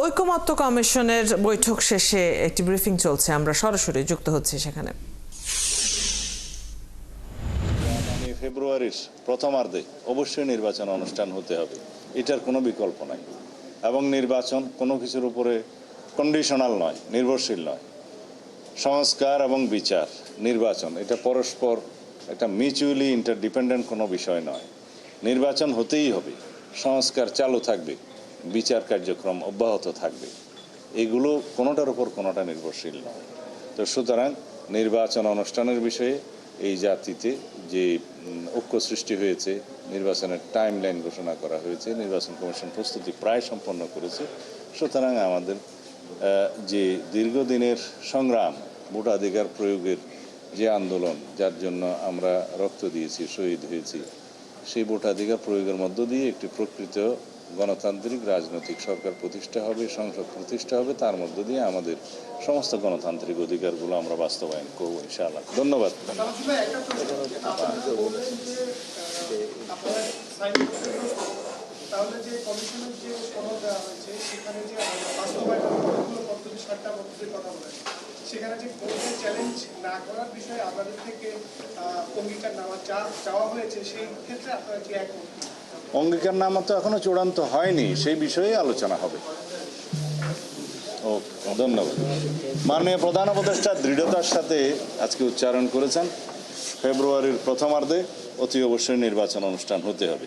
ঐকমত্য কমিশনের বৈঠক শেষে একটি ব্রিফিং চলছে, আমরা সরাসরি যুক্ত হচ্ছি সেখানে। ফেব্রুয়ারির প্রথমার্ধে অবশ্যই নির্বাচন অনুষ্ঠান হতে হবে, এটার কোনো বিকল্প নাই। এবং নির্বাচন কোনো কিছুর উপরে কন্ডিশনাল নয়, নির্ভরশীল নয়। সংস্কার এবং বিচার, নির্বাচন এটা পরস্পর একটা মিউচুয়ালি ইন্টারডিপেন্ডেন্ট কোনো বিষয় নয়। নির্বাচন হতেই হবে, সংস্কার চালু থাকবে, বিচার কার্যক্রম অব্যাহত থাকবে। এগুলো কোনোটার উপর কোনোটা নির্ভরশীল নয়। তো সুতরাং নির্বাচন অনুষ্ঠানের বিষয়ে এই জাতিতে যে ঐক্য সৃষ্টি হয়েছে, নির্বাচনের টাইম লাইন ঘোষণা করা হয়েছে, নির্বাচন কমিশন প্রস্তুতি প্রায় সম্পন্ন করেছে। সুতরাং আমাদের যে দীর্ঘদিনের সংগ্রাম, ভোটাধিকার প্রয়োগের যে আন্দোলন, যার জন্য আমরা রক্ত দিয়েছি, শহীদ হয়েছি, সেই ভোটাধিকার প্রয়োগের মধ্য দিয়ে একটি প্রকৃত গণতান্ত্রিক রাজনৈতিক সরকার প্রতিষ্ঠা হবে, সংসদ প্রতিষ্ঠা হবে। তার মধ্য দিয়ে আমাদের সমস্ত গণতান্ত্রিক অধিকারগুলো আমরা বাস্তবায়ন করবো ইনশাআল্লাহ। ধন্যবাদ। তাহলে যে কমিশনের যে সনদ দেওয়া হয়েছে সেখানে যে বাস্তবায়ন পদ্ধতি সাতটা পদ্ধতির কথা বলেন, সেখানে যে কোর্টে চ্যালেঞ্জ না করার বিষয়ে আপনাদের থেকে অঙ্গীকার নেওয়া চাওয়া হয়েছে, সেই ক্ষেত্রে আপনারা কি একমত? অঙ্গীকার নামা তো এখনো চূড়ান্ত হয়নি, সেই বিষয়ে আলোচনা হবে। ধন্যবাদ। মাননীয় প্রধান উপদেষ্টা দৃঢ়তার সাথে আজকে উচ্চারণ করেছেন, ফেব্রুয়ারির প্রথমার্ধে অতি অবশ্যই নির্বাচন অনুষ্ঠান হতে হবে।